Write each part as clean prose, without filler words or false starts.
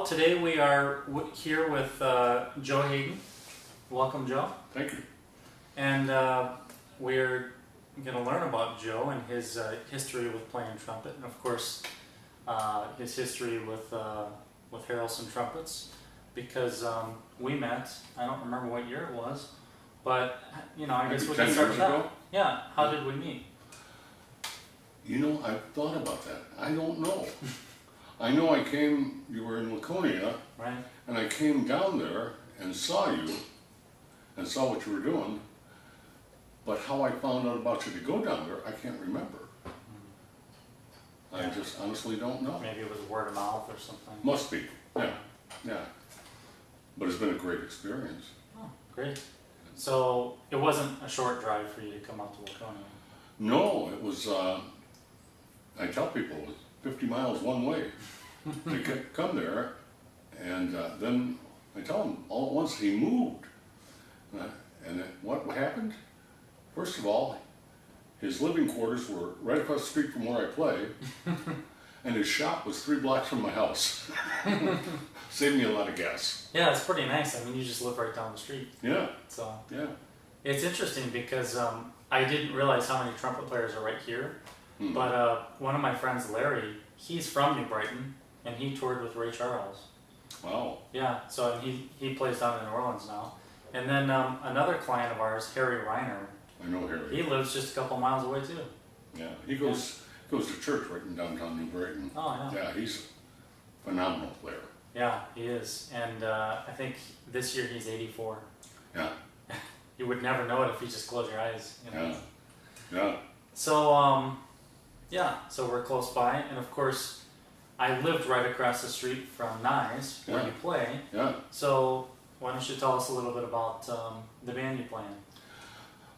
today we are here with Joe Hayden. Welcome, Joe. Thank you. And we're going to learn about Joe and his history with playing trumpet, and of course his history with Harrelson Trumpets, because we met. I don't remember what year it was, but I guess we can start with that. Yeah. How did we meet? I've thought about that. I don't know. I know you were in Laconia, right? And I came down there and saw you and saw what you were doing, but how I found out about you to go down there, I can't remember. I just honestly don't know. Maybe it was word of mouth or something. Must be, yeah. But it's been a great experience. Oh, great. So it wasn't a short drive for you to come out to Laconia? No, it was, I tell people, it was 50 miles one way to come there, and then I tell him all at once he moved. And what happened? First of all, his living quarters were right across the street from where I play, and his shop was 3 blocks from my house. Saved me a lot of gas. Yeah, it's pretty nice. I mean, you just live right down the street. Yeah. So yeah, it's interesting because I didn't realize how many trumpet players are right here. But one of my friends, Larry, he's from New Brighton, and he toured with Ray Charles. Wow. Yeah, so he plays down in New Orleans now. And then another client of ours, Harry Reiner. I know Harry. He lives just a couple miles away too. Yeah, he goes to church right in downtown New Brighton. Oh, yeah. Yeah, he's a phenomenal player. Yeah, he is. And I think this year he's 84. Yeah. You would never know it if you just close your eyes. Yeah. So, so we're close by, and of course, I lived right across the street from Nye's, where you play. Yeah. So, why don't you tell us a little bit about the band you play in?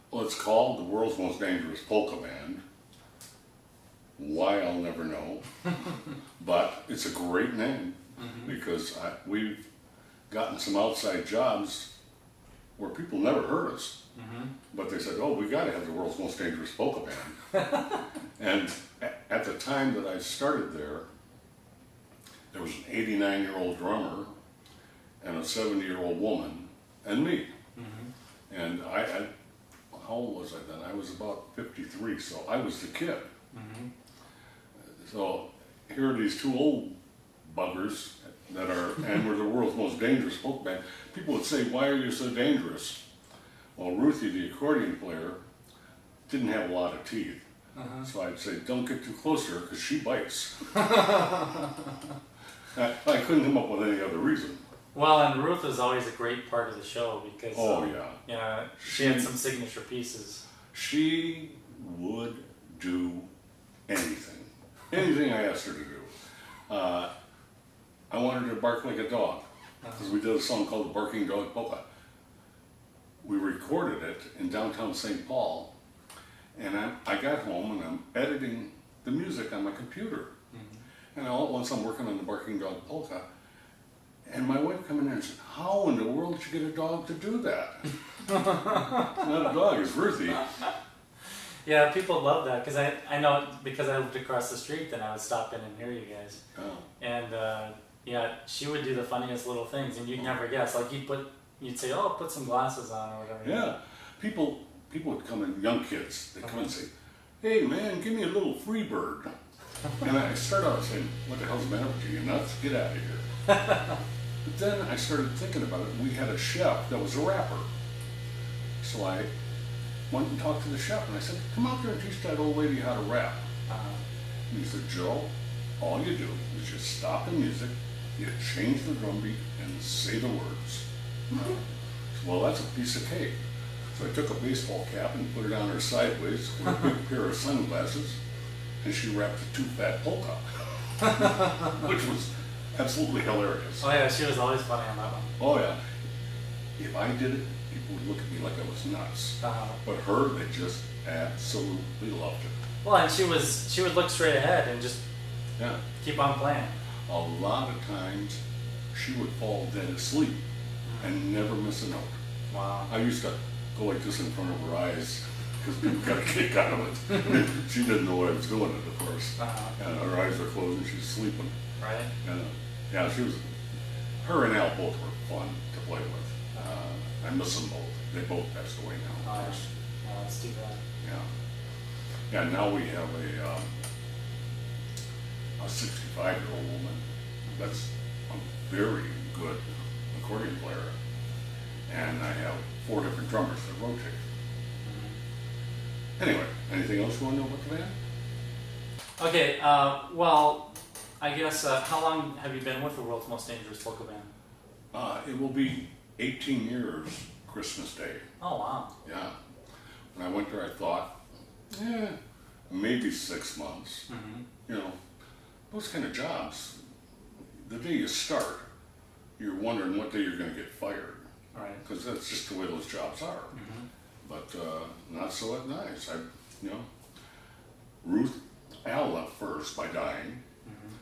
Well, it's called the World's Most Dangerous Polka Band. Why, I'll never know. But it's a great name, because we've gotten some outside jobs where people never heard us. But they said, oh, we got to have the World's Most Dangerous Polka Band. And at the time that I started there was an 89-year-old drummer and a 70-year-old woman and me. And how old was I then? I was about 53, so I was the kid. So here are these 2 old buggers and we're the world's most dangerous polka band. People would say, why are you so dangerous? Well, Ruthie, the accordion player, didn't have a lot of teeth. So I'd say, don't get too close to her because she bites. I couldn't come up with any other reason. Well, and Ruth is always a great part of the show because she had some signature pieces. She would do anything. Anything I asked her to do. I wanted her to bark like a dog, because we did a song called The Barking Dog Polka. We recorded it in downtown St. Paul, and I got home and I'm editing the music on my computer. And all at once I'm working on The Barking Dog Polka, and my wife came in and said, how in the world did you get a dog to do that? It's not a dog, it's Ruthie. Yeah, people love that, because I know because I lived across the street, then I would stop in and hear you guys. Oh. And she would do the funniest little things, and you'd never guess. Like you'd say, oh, put some glasses on or whatever. Yeah, people would come in, young kids, they'd come and say, hey man, give me a little free bird. And I start out saying, what the hell's the matter with you, you nuts? Get out of here. But then I started thinking about it, and we had a chef that was a rapper. So I went and talked to the chef, and I said, come out there and teach that old lady how to rap. And he said, Joe, all you do is just stop the music, you change the drum beat, and say the words. Well, that's a piece of cake. So I took a baseball cap and put it on her sideways with a big pair of sunglasses, and she rapped a 2-fat polka, which was absolutely hilarious. Oh yeah, she was always funny on that one. Oh yeah. If I did it, people would look at me like I was nuts. But her, they just absolutely loved it. Well, and she would look straight ahead and just keep on playing. A lot of times, she would fall dead asleep and never miss a note. Wow. I used to go like this in front of her eyes because people got a kick out of it. She didn't know what I was doing at first. And her eyes were closed and she's sleeping. Right. And, yeah, she was her and Al both were fun to play with. I miss them both. They both passed away now, of course. Oh, that's too bad. Yeah. Yeah, now we have a 65-year-old woman that's a very good accordion player. And I have 4 different drummers that rotate. Anyway, anything else you want to know about the band? Okay, well, I guess, how long have you been with the world's most dangerous polka band? It will be 18 years Christmas Day. Oh, wow. Yeah. When I went there, I thought, maybe 6 months. You know, those kind of jobs, the day you start, you're wondering what day you're going to get fired. Right. Because that's just the way those jobs are. But not so at Nice. Al left first by dying.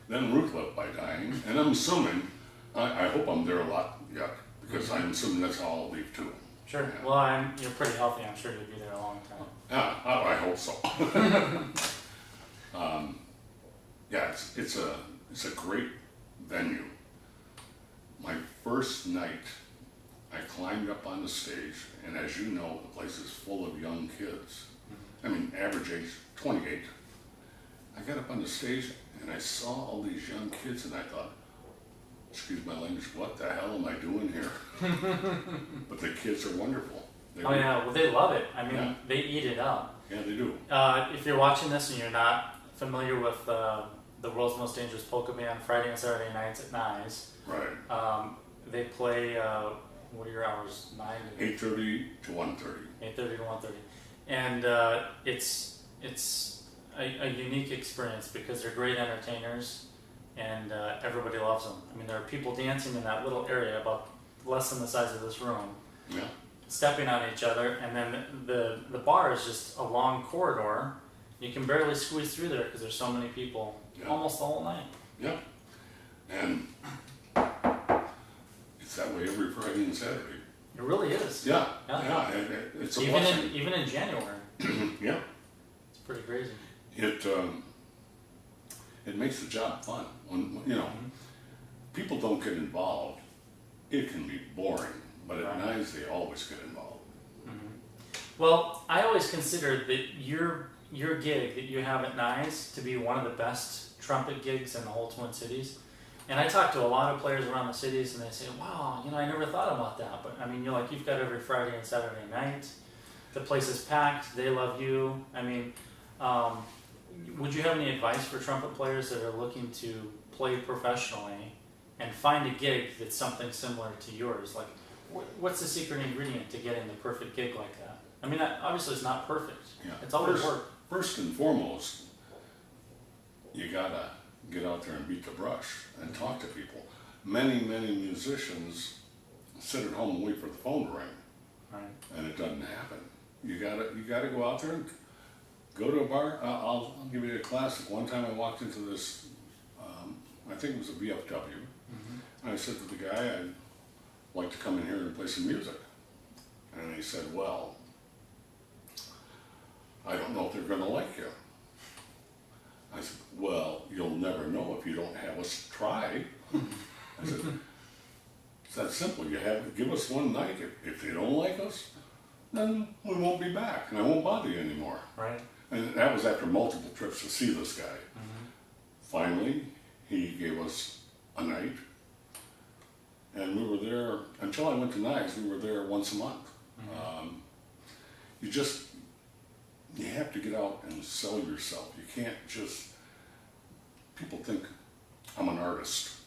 Then Ruth left by dying. And I'm assuming, I hope I'm there a lot yet, because I'm assuming that's how I'll leave too. Sure. Yeah. Well, you're pretty healthy. I'm sure you'll be there a long time. Yeah, I hope so. Yeah, it's a great venue. My first night, I climbed up on the stage, and as you know, the place is full of young kids. I mean, average age 28. I got up on the stage, and I saw all these young kids, and I thought, excuse my language, what the hell am I doing here? But the kids are wonderful. Yeah, well, they love it. I mean, Yeah. They eat it up. Yeah, they do. If you're watching this and you're not familiar with the world's most dangerous polka band, Friday and Saturday nights at Nice, Right. they play, what are your hours? 9 to 8:30 to 1:30. 8:30 to 1:30, and it's a unique experience because they're great entertainers, and everybody loves them. I mean, there are people dancing in that little area about less than the size of this room, Yeah. stepping on each other, and then the bar is just a long corridor. You can barely squeeze through there because there's so many people, Yeah. almost the whole night. Yeah. And it's that way every Friday and Saturday. It really is. Yeah. Yeah. Yeah. It's a Even blessing. even in January, Yeah. it's pretty crazy. It makes the job fun. When people don't get involved, it can be boring. But at Right. Nice, they always get involved. Well, I always considered that your gig that you have at Nice to be one of the best trumpet gigs in the whole Twin Cities. And I talk to a lot of players around the cities, and they say, "Wow, I never thought about that." But I mean, you've got every Friday and Saturday night. The place is packed. They love you. I mean, would you have any advice for trumpet players that are looking to play professionally and find a gig that's something similar to yours? Like, what's the secret ingredient to getting the perfect gig like that? I mean, obviously it's not perfect. Yeah. It's always work. First and foremost, you gotta get out there and beat the brush and talk to people. Many musicians sit at home and wait for the phone to ring, Right. and it doesn't happen. You gotta go out there and go to a bar. I'll give you a classic. One time I walked into this, I think it was a VFW, and I said to the guy, "I'd like to come in here and play some music." And he said, "Well, I don't know if they're gonna like you." I said, "Well, you'll never know if you don't have us try." I said, "It's that simple. Give us one night. If they don't like us, then we won't be back, and I won't bother you anymore." Right. And that was after multiple trips to see this guy. Finally, he gave us a night, and we were there until I went to Nice. We were there once a month. You have to get out and sell yourself. You can't just. People think I'm an artist.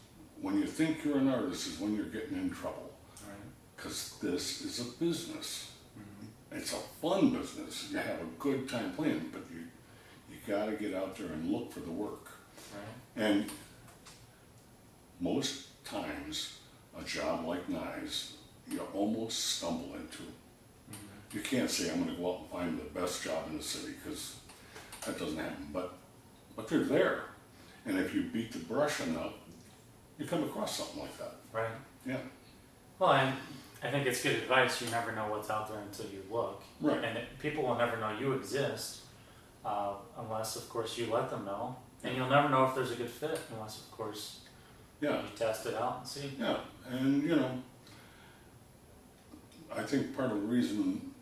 When you think you're an artist is when you're getting in trouble, Right. because this is a business. It's a fun business. You have a good time playing, but you got to get out there and look for the work. Right. And most times, a job like Nice, you almost stumble into. You can't say, "I'm going to go out and find the best job in the city," because that doesn't happen. But they're there. And if you beat the brush enough, you come across something like that. Right. Yeah. Well, I think it's good advice. You never know what's out there until you look. Right. And people will never know you exist unless, of course, you let them know. And you'll never know if there's a good fit unless, of course, Yeah. You test it out and see. Yeah, and I think part of the reason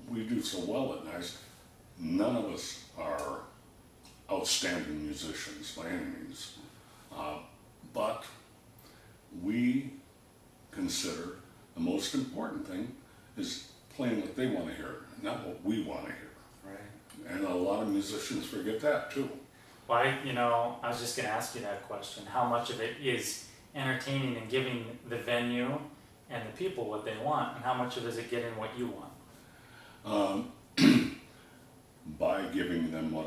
we do so well at NICE, none of us are outstanding musicians by any means, but we consider the most important thing is playing what they want to hear, not what we want to hear. Right. And a lot of musicians forget that too. Well, I was just going to ask you that question. How much of it is entertaining and giving the venue and the people what they want, and how much of it is it getting what you want? By giving them what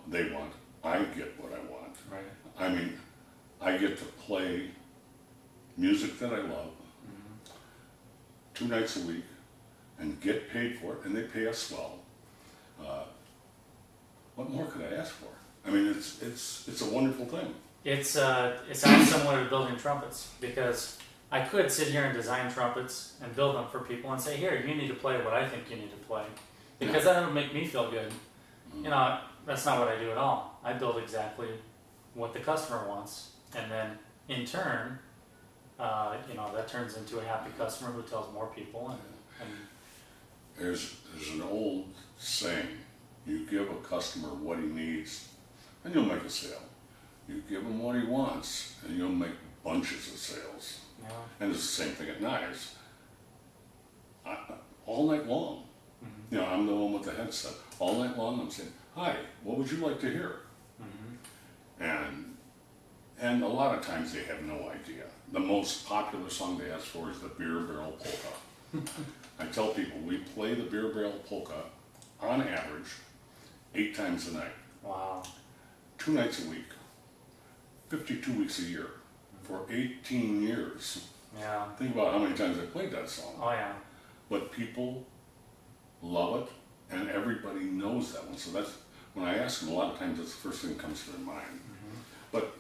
they want, I get what I want. Right. I mean, I get to play music that I love 2 nights a week and get paid for it, and they pay us well. What more could I ask for? I mean, it's a wonderful thing. It sounds similar to building trumpets, because I could sit here and design trumpets and build them for people and say, here, you need to play what I think you need to play, because that would make me feel good. That's not what I do at all. I build exactly what the customer wants, and then in turn, that turns into a happy customer who tells more people. And There's an old saying: you give a customer what he needs, and you'll make a sale. You give him what he wants, and you'll make bunches of sales. yeah. And it's the same thing at Knives. All night long, I'm the one with the headset. All night long, I'm saying, "Hi, what would you like to hear?" And a lot of times they have no idea. The most popular song they ask for is the Beer Barrel Polka. I tell people we play the Beer Barrel Polka on average 8 times a night, Wow. 2 nights a week, 52 weeks a year, for 18 years. Yeah. Think about how many times I played that song. Oh yeah. But people love it, and everybody knows that one. So that's, when I ask them, a lot of times that's the first thing that comes to their mind. But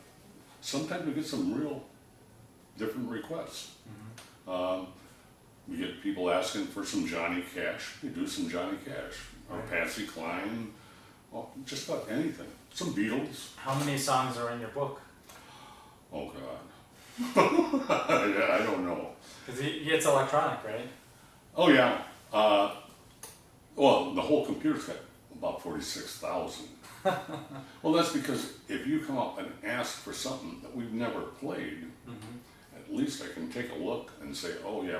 sometimes we get some real different requests. We get people asking for some Johnny Cash. We do some Johnny Cash. Or Patsy Cline. Well, just about anything. Some Beatles. How many songs are in your book? Oh, God. I don't know. Because it's electronic, right? Oh, yeah. Well, the whole computer's got about 46,000. Well, that's because if you come up and ask for something that we've never played, at least I can take a look and say, oh yeah,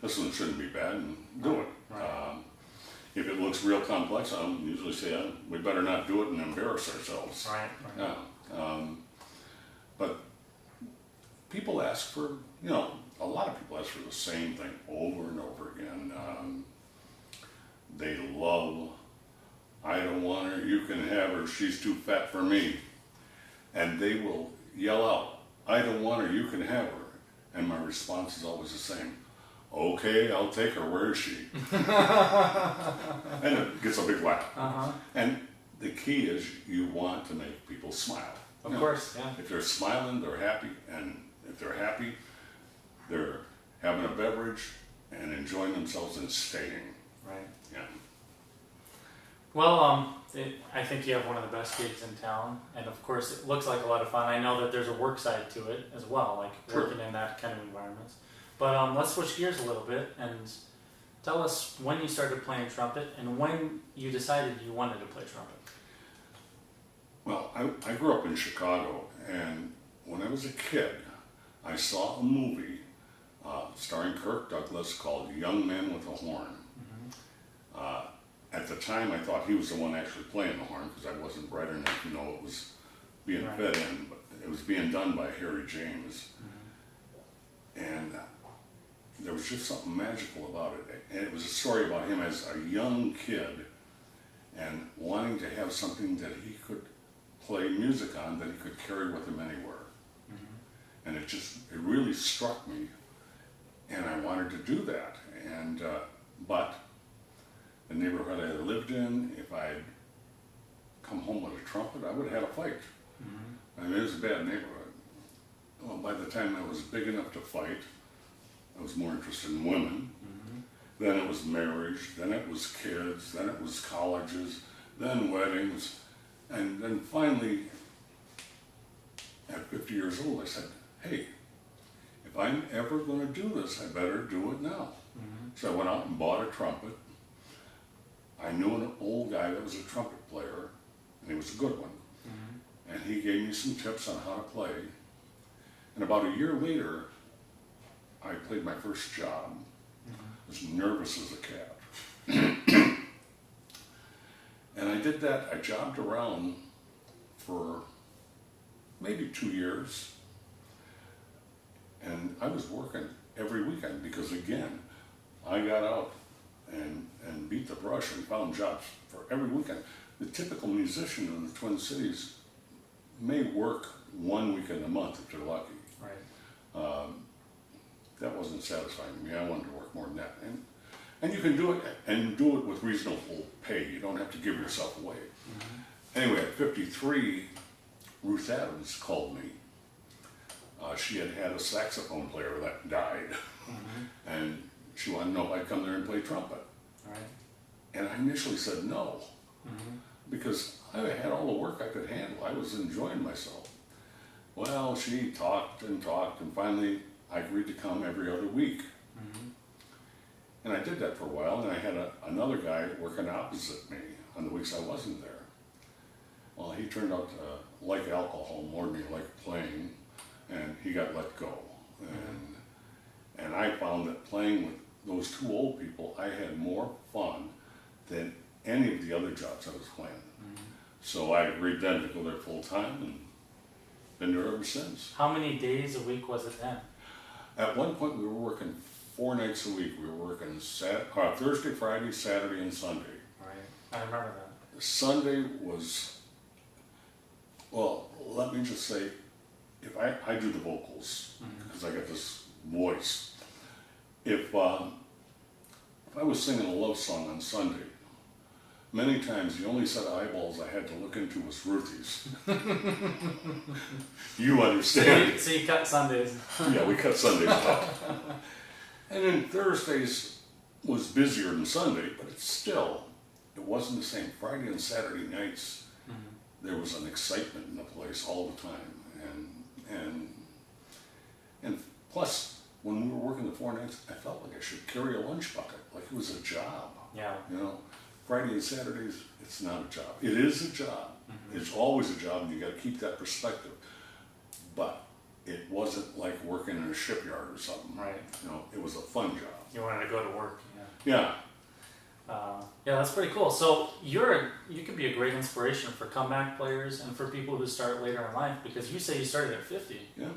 this one shouldn't be bad, and do it. Right. If it looks real complex, I'll usually say, we better not do it and embarrass ourselves. Right. Yeah. But people ask for, a lot of people ask for the same thing over and over again. They love, I don't want her, you can have her, she's too fat for me. And they will yell out, I don't want her, you can have her. And my response is always the same. Okay, I'll take her, where is she? And it gets a big laugh. And the key is you want to make people smile. Of course, yeah. If they're smiling, they're happy. And if they're happy, they're having a beverage and enjoying themselves and staying. Right. Yeah. Well, I think you have one of the best gigs in town, and of course it looks like a lot of fun. I know that there's a work side to it as well, like working in that kind of environment. But let's switch gears a little bit and tell us when you started playing trumpet and when you decided you wanted to play trumpet. Well, I grew up in Chicago, and when I was a kid, I saw a movie starring Kirk Douglas called Young Man with a Horn. At the time, I thought he was the one actually playing the horn, because I wasn't bright enough to know it was being fed in, but it was being done by Harry James. And there was just something magical about it. And it was a story about him as a young kid and wanting to have something that he could play music on that he could carry with him anywhere. And it really struck me, and I wanted to do that. And but the neighborhood I lived in, if I'd come home with a trumpet, I would have had a fight. I mean, it was a bad neighborhood. Well, by the time I was big enough to fight, I was more interested in women. Then it was marriage, then it was kids, then it was colleges, then weddings, and then finally, at 50 years old, I said, hey, if I'm ever going to do this, I better do it now. So I went out and bought a trumpet. I knew an old guy that was a trumpet player, and he was a good one. And he gave me some tips on how to play. And about a year later, I played my first job. I was nervous as a cat. And I did that, I jobbed around for maybe 2 years. And I was working every weekend because, again, I got out and beat the brush and found jobs for every weekend. The typical musician in the Twin Cities may work 1 weekend a month if they're lucky. Right. That wasn't satisfying to me. I wanted to work more than that. And you can do it, and do it with reasonable pay. You don't have to give yourself away. Anyway, at 53, Ruth Adams called me. She had had a saxophone player that died, and she wanted to know if I'd come there and play trumpet. Right. And I initially said no, because I had all the work I could handle. I was enjoying myself. Well, she talked, and finally I agreed to come every other week. And I did that for a while, and I had another guy working opposite me on the weeks I wasn't there. Well, he turned out to like alcohol more than he liked playing, and he got let go. And I found that playing with those two old people, I had more fun than any of the other jobs I was playing. So I agreed then to go there full time, and been there ever since. How many days a week was it then? At one point we were working 4 nights a week. We were working Thursday, Friday, Saturday, and Sunday. Right. I remember that. Sunday was, well, let me just say, if I do the vocals, because I got this voice. If I was singing a love song on Sunday, many times the only set of eyeballs I had to look into was Ruthie's. You understand. So you cut Sundays. Yeah, we cut Sundays out. And then Thursdays was busier than Sunday, but it wasn't the same. Friday and Saturday nights, there was an excitement in the place all the time. And plus, when we were working the 4 nights, I felt like I should carry a lunch bucket, like it was a job. Yeah. You know, Friday and Saturdays, it's not a job. It is a job. It's always a job, and you got to keep that perspective. But it wasn't like working in a shipyard or something. Right. You know, it was a fun job. You wanted to go to work. Yeah. Yeah, that's pretty cool. So you could be a great inspiration for comeback players and for people who start later in life, because you say you started at 50. Yeah.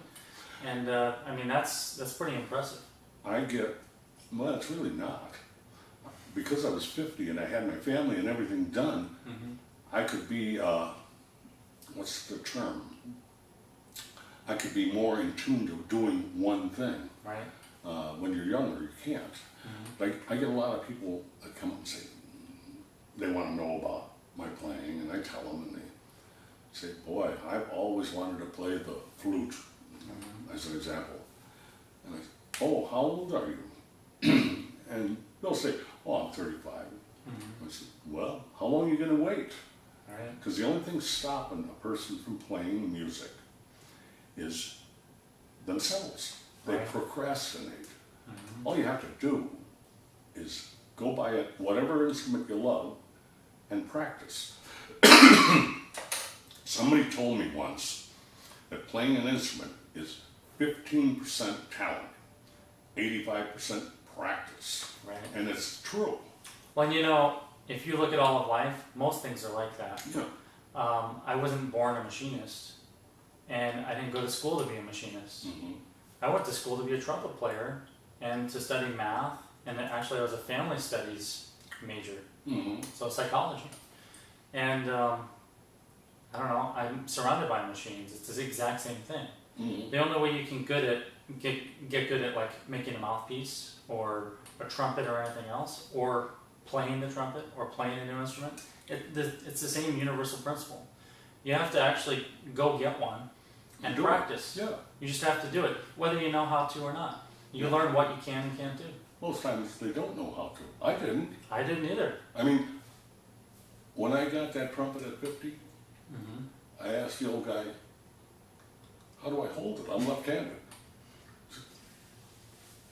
And I mean, that's pretty impressive. Well, it's really not. Because I was 50 and I had my family and everything done, I could be, what's the term? I could be more in tune to doing one thing. Right. When you're younger, you can't. Like, I get a lot of people that come up and say, they want to know about my playing, and I tell them, and they say, boy, I've always wanted to play the flute, as an example. And I say, oh, how old are you? And they'll say, oh, I'm 35. I said, well, how long are you going to wait? Right. Because the only thing stopping a person from playing music is themselves. They procrastinate. All you have to do is go buy whatever instrument you love and practice. Somebody told me once that playing an instrument is 15% talent, 85% practice. Right. And it's true. Well, you know, if you look at all of life, most things are like that. Yeah. I wasn't born a machinist, and I didn't go to school to be a machinist. I went to school to be a trumpet player and to study math, and actually I was a family studies major, so psychology. And I don't know, I'm surrounded by machines. It's the exact same thing. The only way you can get good at like making a mouthpiece or a trumpet or anything else, or playing the trumpet or playing a new instrument, it's the same universal principle. You have to actually go get one and practice. Yeah. You just have to do it, whether you know how to or not. You learn what you can and can't do. Most times they don't know how to. I didn't. I didn't either. I mean, when I got that trumpet at 50, I asked the old guy, how do I hold it? I'm left-handed.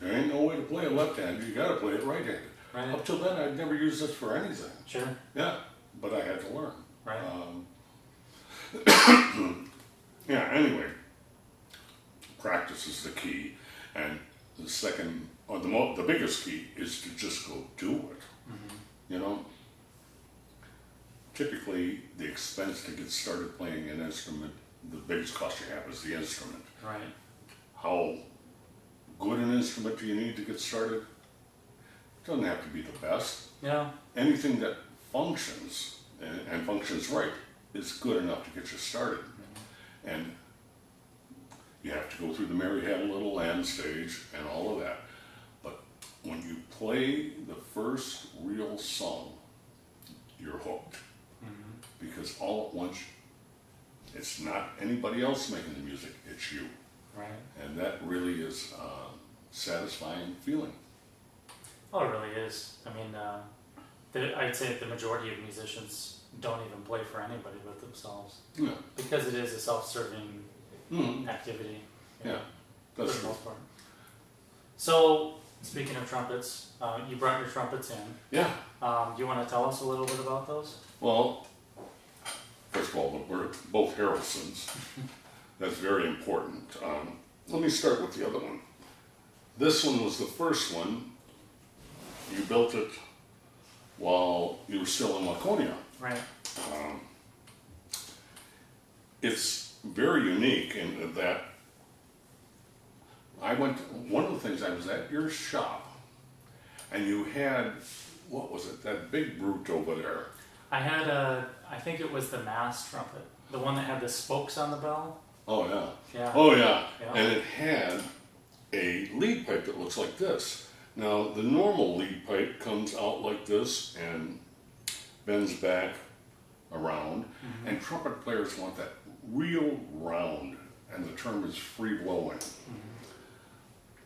There ain't no way to play it left-handed. You got to play it right-handed. Right. Up till then, I'd never used this for anything. Sure. Yeah, but I had to learn. Right. Yeah, anyway, practice is the key. And the second, or the biggest key is to just go do it. You know, typically the expense to get started playing an instrument, the biggest cost you have is the instrument. Right. How good an instrument do you need to get started? It doesn't have to be the best. Yeah. Anything that functions and functions right is good enough to get you started. And you have to go through the Mary Had a Little Lamb stage and all of that. But when you play the first real song, you're hooked. Because all at once, it's not anybody else making the music, it's you. Right. And that really is a satisfying feeling. Oh, it really is. I mean, I'd say the majority of musicians don't even play for anybody but themselves. Yeah. Because it is a self-serving activity. Yeah, For that's the true. most part. So, speaking of trumpets, you brought your trumpets in. Yeah. Do you want to tell us a little bit about those? Well, first of all, we're both Harrelsons. That's very important. Let me start with the other one. This one was the first one. You built it while you were still in Laconia. Right. It's very unique in that one of the things, I was at your shop, and you had, what was it, that big brute over there. I had I think it was the mass trumpet. The one that had the spokes on the bell. Oh, yeah. Yeah. Oh, yeah. Yeah. And it had a lead pipe that looks like this. Now, the normal lead pipe comes out like this and bends back around, and trumpet players want that real round, and the term is free blowing.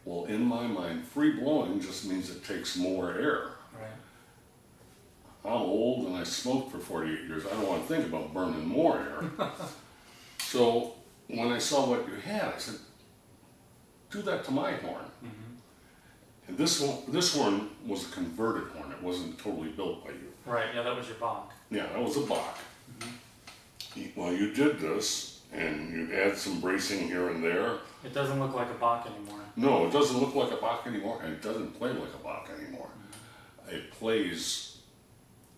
Well, in my mind, free blowing just means it takes more air. Right. I'm old and I smoked for 48 years. I don't want to think about burning more air. So when I saw what you had, I said, do that to my horn. And this horn was a converted horn. It wasn't totally built by you. Right. Yeah, that was your Bach. Yeah, that was a Bach. Well, you did this, and you add some bracing here and there. It doesn't look like a Bach anymore. No, it doesn't look like a Bach anymore, and it doesn't play like a Bach anymore. It plays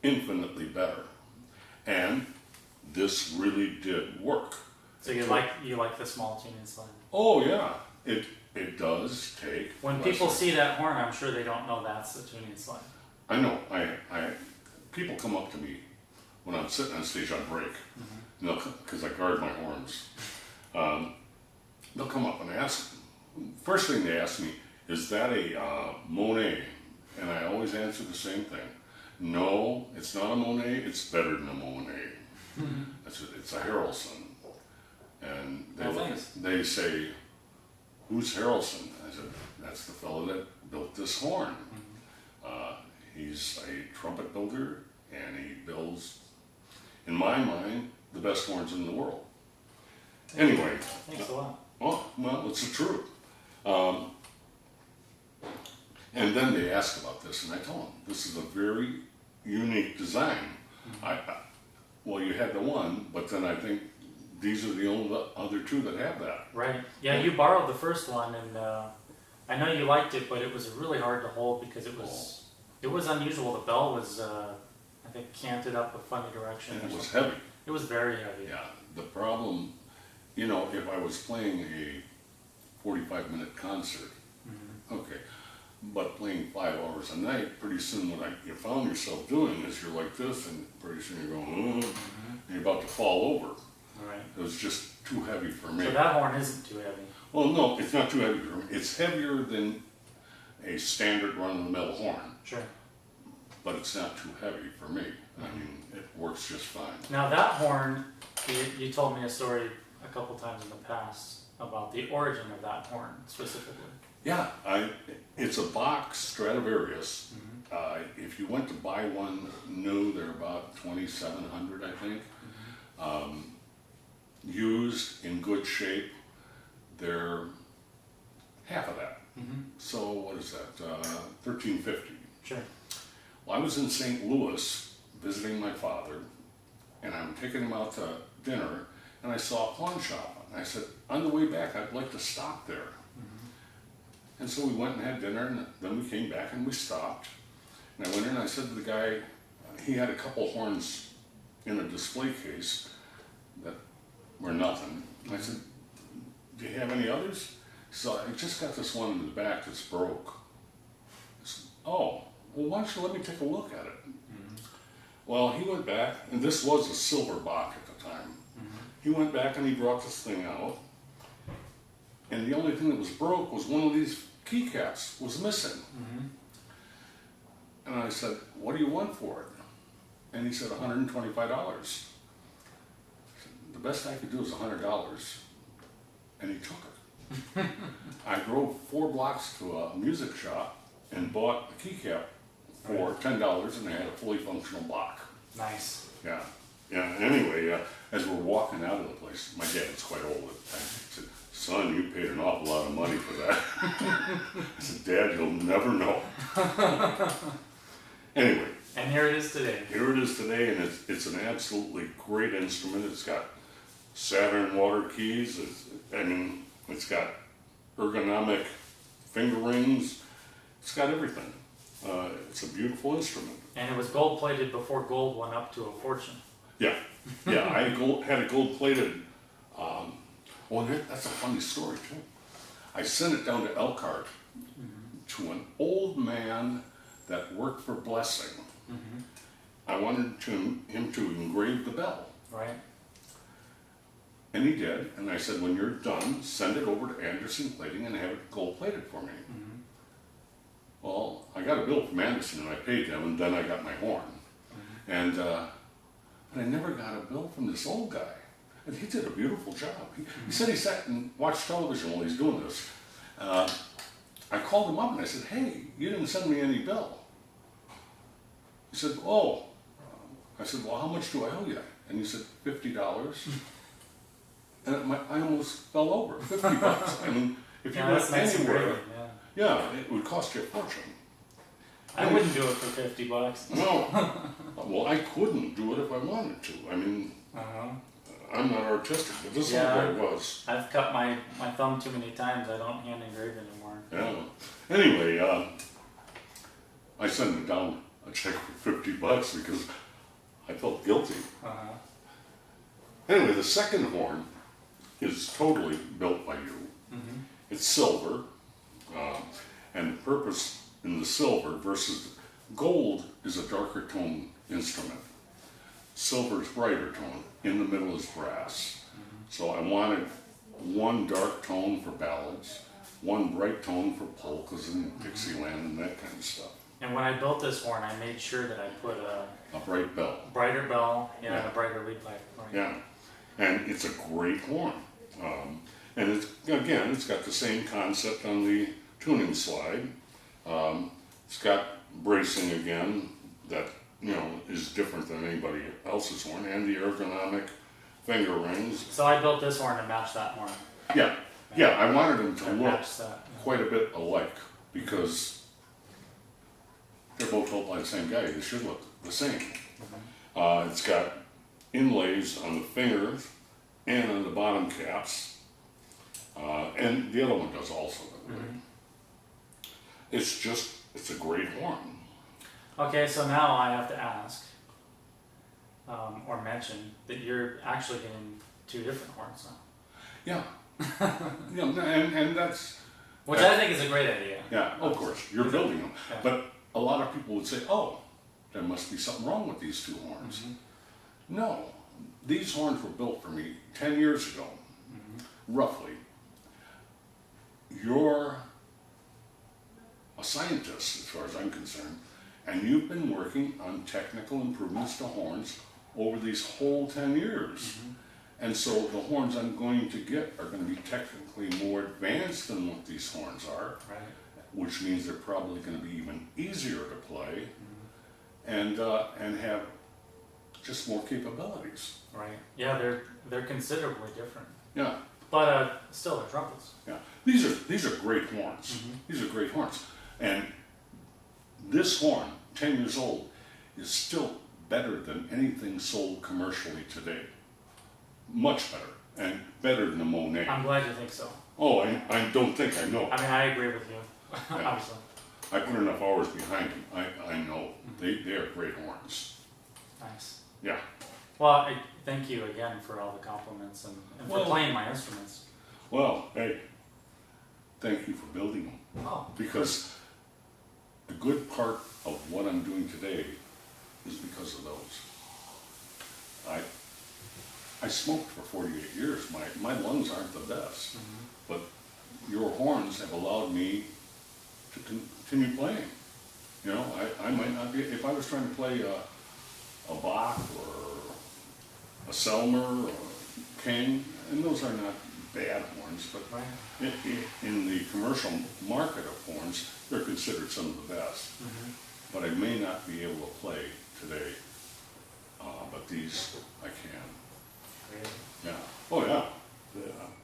infinitely better. And this really did work. So you like the small tuning slide. Oh yeah, it does take. When people see that horn, I'm sure they don't know that's the tuning slide. I know. People come up to me when I'm sitting on stage on break, because I guard my horns. They'll come up and ask. First thing they ask me, is that a Monet? And I always answer the same thing. No, it's not a Monet. It's better than a Monet. It's a Harrelson. And they say, who's Harrelson? I said, that's the fellow that built this horn. He's a trumpet builder, and he builds, in my mind, the best horns in the world. Anyway. Thanks a lot. Oh, well, it's the truth. And then they ask about this, and I tell them, this is a very unique design. Well, you had the one, but then I think these are the only other two that have that. Right. Yeah, you borrowed the first one, and I know you liked it, but it was really hard to hold because it was unusual. The bell was, I think, canted up a funny direction. And it was heavy. It was very heavy. Yeah. The problem, if I was playing a 45-minute concert, okay, but playing 5 hours a night, pretty soon what you found yourself doing is you're like this, and pretty soon you're going, and you're about to fall over. Right. It was just too heavy for me. So that horn isn't too heavy. Well, no, it's not too heavy for me. It's heavier than a standard run-of-the-mill horn. Sure. But it's not too heavy for me. I mean, it works just fine. Now that horn, you told me a story a couple times in the past about the origin of that horn specifically. Yeah, it's a Bach Stradivarius. If you went to buy one new, they're about $2,700, I think. Used in good shape. they're half of that. Mm-hmm. So what is that? $13.50. Sure. Well, I was in St. Louis visiting my father, and I'm taking him out to dinner, and I saw a pawn shop. And I said, on the way back, I'd like to stop there. Mm-hmm. And so we went and had dinner, and then we came back and we stopped. And I went in and I said to the guy, he had a couple horns in a display case that were nothing. And I said, do you have any others? So I just got this one in the back that's broke. I said, oh, well, why don't you let me take a look at it? Mm-hmm. Well, he went back, and this was a silver Bach at the time. Mm-hmm. He went back and he brought this thing out, and the only thing that was broke was one of these keycaps was missing. Mm-hmm. And I said, what do you want for it? And he said, $125. I said, the best I could do is $100. And he took it. I drove 4 blocks to a music shop and bought a keycap for $10, and I had a fully functional Bach. Nice. Yeah. Yeah. Anyway, as we're walking out of the place, my dad's quite old at the time. He said, son, you paid an awful lot of money for that. I said, Dad, you'll never know. Anyway. And here it is today. Here it is today, and it's an absolutely great instrument. It's got Saturn water keys. It's got ergonomic finger rings. It's got everything. It's a beautiful instrument. And it was gold plated before gold went up to a fortune. Yeah, yeah. I had it gold plated. That's a funny story too. I sent it down to Elkhart to an old man that worked for Blessing. Mm-hmm. I wanted him to engrave the bell. Right. And he did, and I said, when you're done, send it over to Anderson Plating and have it gold plated for me. Mm-hmm. Well, I got a bill from Anderson and I paid them, and then I got my horn. Mm-hmm. But I never got a bill from this old guy. And he did a beautiful job. He said he sat and watched television while he's doing this. I called him up and I said, hey, you didn't send me any bill. He said, oh. I said, well, how much do I owe you? And he said, $50. And I almost fell over. $50. I mean, if you went anywhere, yeah, it would cost you a fortune. I wouldn't do it for $50. No. Well, I couldn't do it if I wanted to. I mean, I'm not artistic, but this little guy was. I've cut my thumb too many times. I don't hand engrave anymore. Yeah. Anyway, I sent him down a check for $50 because I felt guilty. Anyway, the second horn is totally built by you. Mm-hmm. It's silver, and the purpose in the silver versus gold is a darker tone instrument. Silver is brighter tone. In the middle is brass. Mm-hmm. So I wanted one dark tone for ballads, one bright tone for polkas and Dixieland and that kind of stuff. And when I built this horn, I made sure that I put a bright bell. Brighter bell, and a brighter lead pipe. Right. Yeah, and it's a great horn. And it's got the same concept on the tuning slide. It's got bracing again that is different than anybody else's horn, and the ergonomic finger rings. So I built this horn to match that horn. Yeah, I wanted them to look quite a bit alike because they're both built by the same guy. They should look the same. Mm-hmm. It's got inlays on the fingers and on the bottom caps, and the other one does also. Mm-hmm. It's a great horn. Okay, so now I have to ask, or mention, that you're actually getting 2 different horns now. Yeah. And that's... Which I think is a great idea. Yeah, of course. You're building them. Yeah. But a lot of people would say, oh, there must be something wrong with these 2 horns. Mm-hmm. No. These horns were built for me 10 years ago, roughly. You're a scientist, as far as I'm concerned, and you've been working on technical improvements to horns over these whole 10 years. Mm-hmm. And so the horns I'm going to get are going to be technically more advanced than what these horns are, right. Which means they're probably going to be even easier to play, and have just more capabilities. Right. Yeah, they're considerably different. Yeah. But still, they're trumpets. Yeah, these are great horns. These are great horns, and this horn, 10 years old, is still better than anything sold commercially today. Much better, and better than the Monet. I'm glad you think so. Oh, I don't think I know. I mean, I agree with you, Yeah. obviously. I put enough hours behind them. I know. They are great horns. Nice. Yeah. Well, thank you again for all the compliments and for Well- playing my instruments. Well, hey, thank you for building them. Oh, Because the good part of what I'm doing today is because of those. I smoked for 48 years. My lungs aren't the best. But your horns have allowed me to continue playing. You know, I might not be, if I was trying to play a Bach or a Selmer or a King, and those are not bad horns, but right. in the commercial market of horns, they're considered some of the best. But I may not be able to play today, but these I can. Great. Yeah. Oh yeah.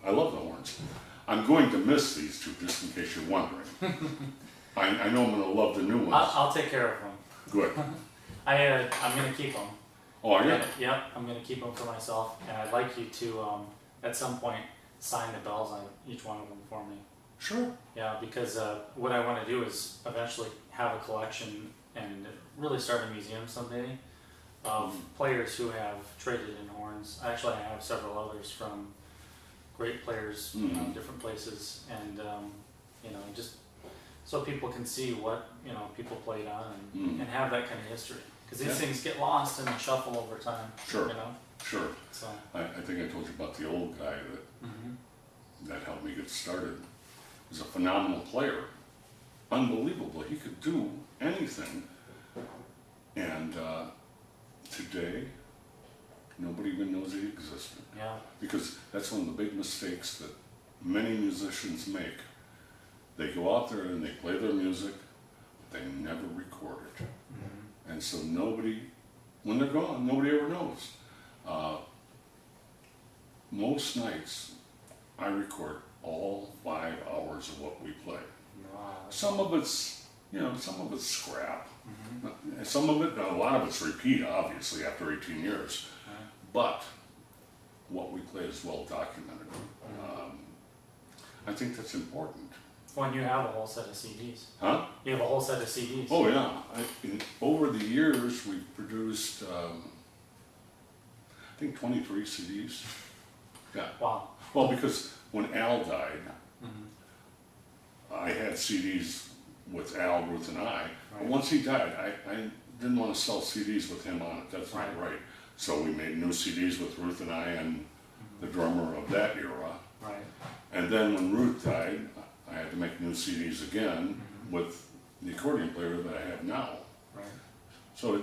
I love the horns. I'm going to miss these two, just in case you're wondering. I know I'm going to love the new ones. I'll take care of them. Good. I'm going to keep them. Oh, are you? Yep, I'm going to keep them for myself, and I'd like you to, at some point, sign the bells on each one of them for me. Sure. Yeah, because what I want to do is eventually have a collection and really start a museum someday of players who have traded in horns. Actually, I have several others from great players, different places, and just so people can see what people played on and have that kind of history. Because these things get lost in the shuffle over time. Sure. Sure. So I think I told you about the old guy that helped me get started. He's a phenomenal player. Unbelievable. He could do anything. And today, nobody even knows he existed. yeah, Because that's one of the big mistakes that many musicians make. They go out there and they play their music, but they never record it. And so nobody, when they're gone, nobody ever knows. Most nights, I record all 5 hours of what we play. wow. Some of it's, some of it's scrap. Some of it, a lot of it's repeat, obviously, after 18 years. But what we play is well documented. I think that's important. When you have a whole set of CDs. Huh? You have a whole set of CDs. Oh yeah. Over the years, we've produced, I think 23 CDs. Yeah. Wow. Well, because when Al died, I had CDs with Al, Ruth, and I. But once he died, I didn't want to sell CDs with him on it. That's not right. So we made new CDs with Ruth and I and the drummer of that era. Right. And then when Ruth died, I had to make new CDs again with the accordion player that I have now. Right. So,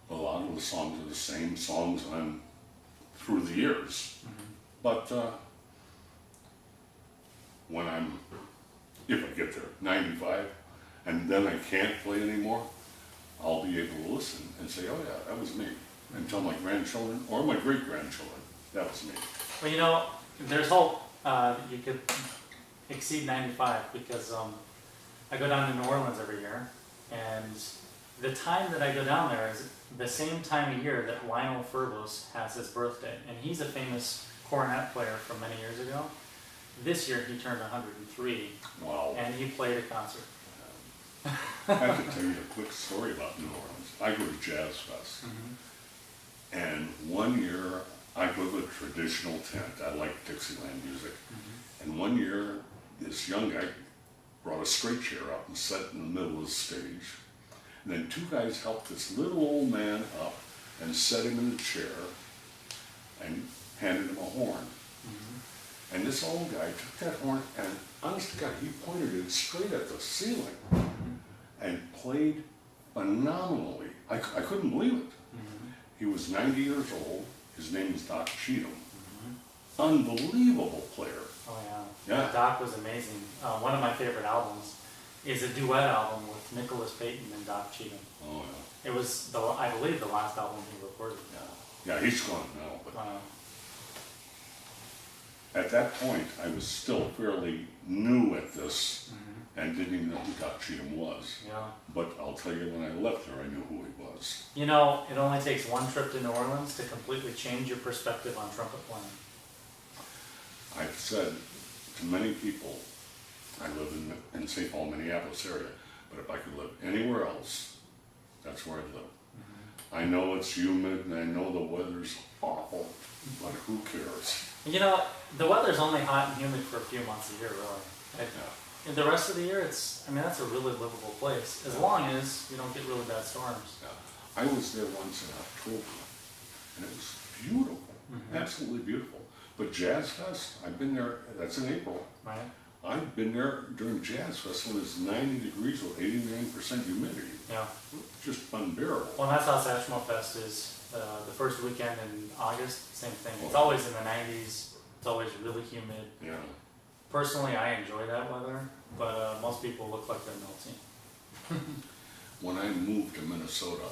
a lot of the songs are the same songs on through the years. But when if I get there, 95, and then I can't play anymore, I'll be able to listen and say, oh yeah, that was me. And tell my grandchildren or my great-grandchildren, that was me. Well, there's hope that you could exceed 95 because I go down to New Orleans every year, and the time that I go down there is the same time of year that Lionel Furlos has his birthday, and he's a famous cornet player from many years ago. This year he turned 103, Wow. and he played a concert. I have to tell you a quick story about New Orleans. I go to Jazz Fest, and one year I go to a traditional tent. I like Dixieland music. And one year, this young guy brought a straight chair up and sat in the middle of the stage. And then 2 guys helped this little old man up and set him in the chair and handed him a horn. And this old guy took that horn and, honest to God, he pointed it straight at the ceiling and played phenomenally. I couldn't believe it. He was 90 years old. His name is Doc Cheatham. Unbelievable player. Oh yeah. Yeah. Doc was amazing. One of my favorite albums is a duet album with Nicholas Payton and Doc Cheatham. Oh yeah. It was, I believe, the last album he recorded. Yeah, he's gone now, but at that point, I was still fairly new at this and didn't even know who Doc Cheatham was. Yeah. But I'll tell you, when I left there, I knew who he was. You know, it only takes one trip to New Orleans to completely change your perspective on trumpet playing. I've said to many people, I live in St. Paul, Minneapolis area, but if I could live anywhere else, that's where I'd live. I know it's humid and I know the weather's awful, but who cares? You know, the weather's only hot and humid for a few months a year, really. Yeah. And the rest of the year, I mean, that's a really livable place, as long as you don't get really bad storms. Yeah. I was there once in October, and it was beautiful, absolutely beautiful. But Jazz Fest, I've been there, that's in April. Right. I've been there during Jazz Fest when it's 90 degrees with 89% humidity. Yeah. Just unbearable. Well, and that's how Satchmo Fest is. The first weekend in August, same thing. It's always in the 90s. It's always really humid. Yeah. Personally, I enjoy that weather, but most people look like they're melting. When I moved to Minnesota,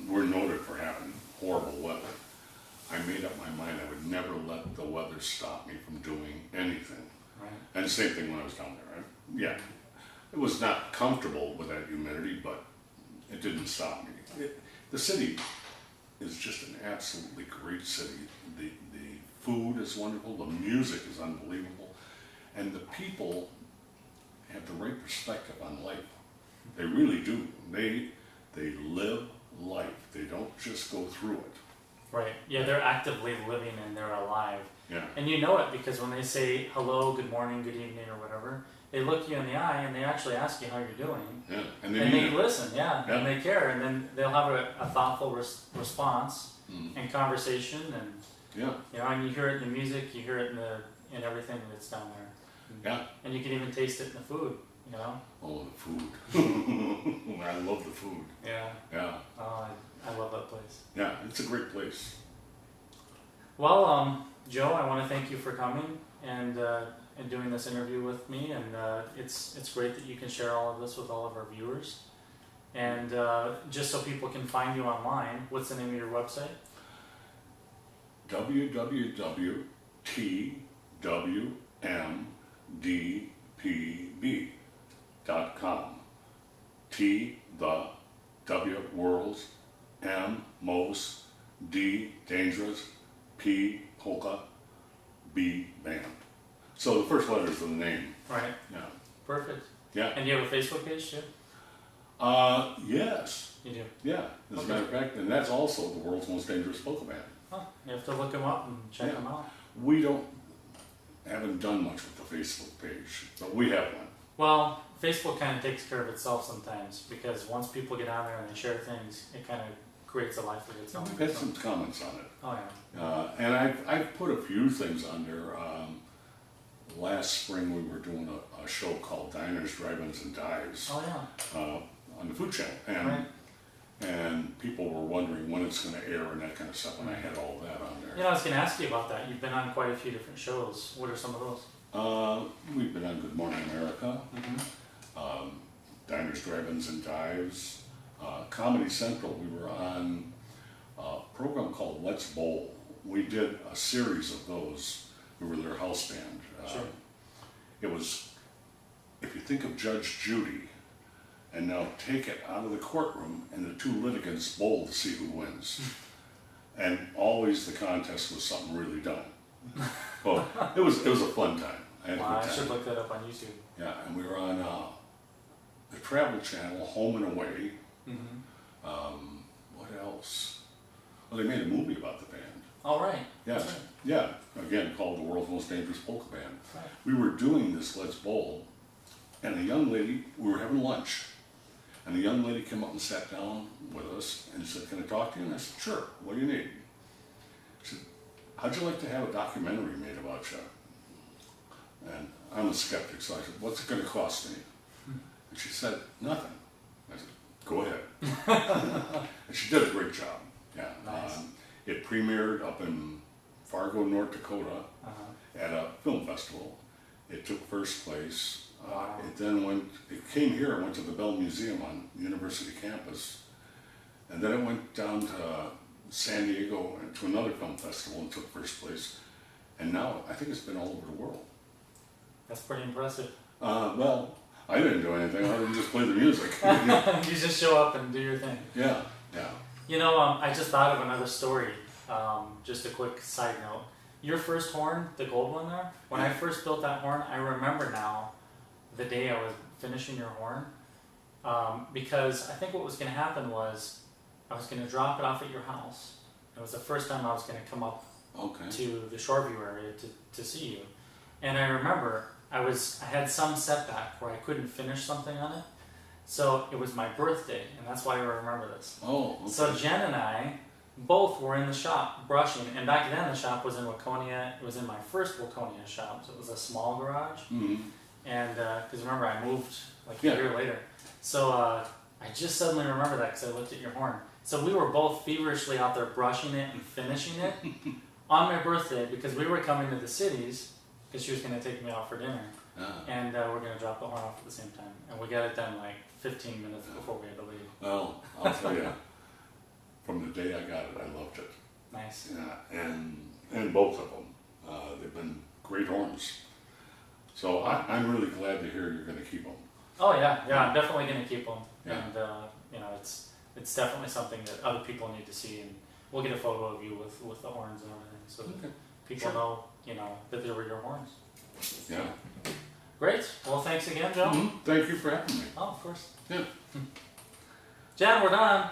we're noted for having horrible weather. I made up my mind I would never let the weather stop me from doing anything. Right. And the same thing when I was down there, right? Yeah. It was not comfortable with that humidity, but it didn't stop me. The city is just an absolutely great city. The food is wonderful, the music is unbelievable, and the people have the right perspective on life. They really do. They live life. They don't just go through it. Right. Yeah, they're actively living and they're alive. Yeah. And you know it because when they say hello, good morning, good evening, or whatever, they look you in the eye and they actually ask you how you're doing. Yeah. And they listen, and they care, and then they'll have a thoughtful response and conversation, and you know, and you hear it in the music, you hear it in everything that's down there. Yeah. And you can even taste it in the food, you know. Oh, the food. I love the food. Yeah. Yeah. Oh, I love that place. Yeah, it's a great place. Well, Joe, I want to thank you for coming and doing this interview with me, and it's great that you can share all of this with all of our viewers. And just so people can find you online, what's the name of your website? www.twmdpb.com. T, the, W, worlds, M, most, D, dangerous, P, polka, B, band. So the first letter is the name. Right. Yeah. Perfect. Yeah. And do you have a Facebook page too? Yes. You do? Yeah. As a matter of fact, and that's also the world's most dangerous polka band. Oh, you have to look them up and check them out. We haven't done much with the Facebook page, but we have one. Well, Facebook kind of takes care of itself sometimes because once people get on there and they share things, it kind of creates a life of its own. We've had some comments on it. Oh yeah. And I've put a few things on there. Last spring we were doing a show called Diners, Drive-Ins, and Dives Oh yeah. on the Food Channel. Right. And people were wondering when it's going to air and that kind of stuff, and I had all that on there. You know, I was going to ask you about that. You've been on quite a few different shows. What are some of those? We've been on Good Morning America, Diners, Drive-Ins, and Dives. Comedy Central, we were on a program called Let's Bowl. We did a series of those. We were their house band. Sure. It was, if you think of Judge Judy, and now take it out of the courtroom and the two litigants bowl to see who wins. And always the contest was something really dumb. Well, it was a fun time. I had a good I time. should look that up on YouTube. Yeah, and we were on the Travel Channel, Home and Away. What else? Well, they made a movie about the band. All right. Yeah, That's right. yeah. Again, called The World's Most Dangerous Polka Band. Right. We were doing this Let's Bowl, and a young lady, we were having lunch, and a young lady came up and sat down with us and said, "Can I talk to you?" And I said, "Sure, what do you need?" She said, "How'd you like to have a documentary made about you?" And I'm a skeptic, so I said, "What's it going to cost me?" And she said, "Nothing." I said, "Go ahead." And she did a great job. Yeah. Nice. It premiered up in Fargo, North Dakota at a film festival. It took first place. Wow. It came here, it went to the Bell Museum on University campus. And then it went down to San Diego to another film festival and took first place. And now I think it's been all over the world. That's pretty impressive. Well, I didn't do anything other than just play the music. You just show up and do your thing. Yeah, yeah. You know, I just thought of another story. Just a quick side note. Your first horn, the gold one there, when I first built that horn, I remember now the day I was finishing your horn. Because I think what was going to happen was I was going to drop it off at your house. It was the first time I was going to come up to the Shoreview area to see you. And I remember I had some setback where I couldn't finish something on it. So it was my birthday, and that's why I remember this. Oh, okay. So Jen and I both were in the shop brushing, and back then the shop was in Waconia. It was in my first Waconia shop, so it was a small garage. Mm-hmm. And because remember, I moved like a year later. So I just suddenly remember that because I looked at your horn. So we were both feverishly out there brushing it and finishing it on my birthday because we were coming to the cities because she was going to take me out for dinner. And we're going to drop the horn off at the same time. And we got it done like 15 minutes before we had to leave. Well, I'll tell you, from the day I got it, I loved it. Nice. Yeah, and both of them. They've been great horns. So I'm really glad to hear you're going to keep them. Oh yeah, I'm definitely going to keep them. Yeah. And you know, it's definitely something that other people need to see. And we'll get a photo of you with the horns and everything, so that people know, you know, that they were your horns. Yeah. Great. Well, thanks again, Joe. Mm-hmm. Thank you for having me. Oh, of course. Yeah. Jen, we're done.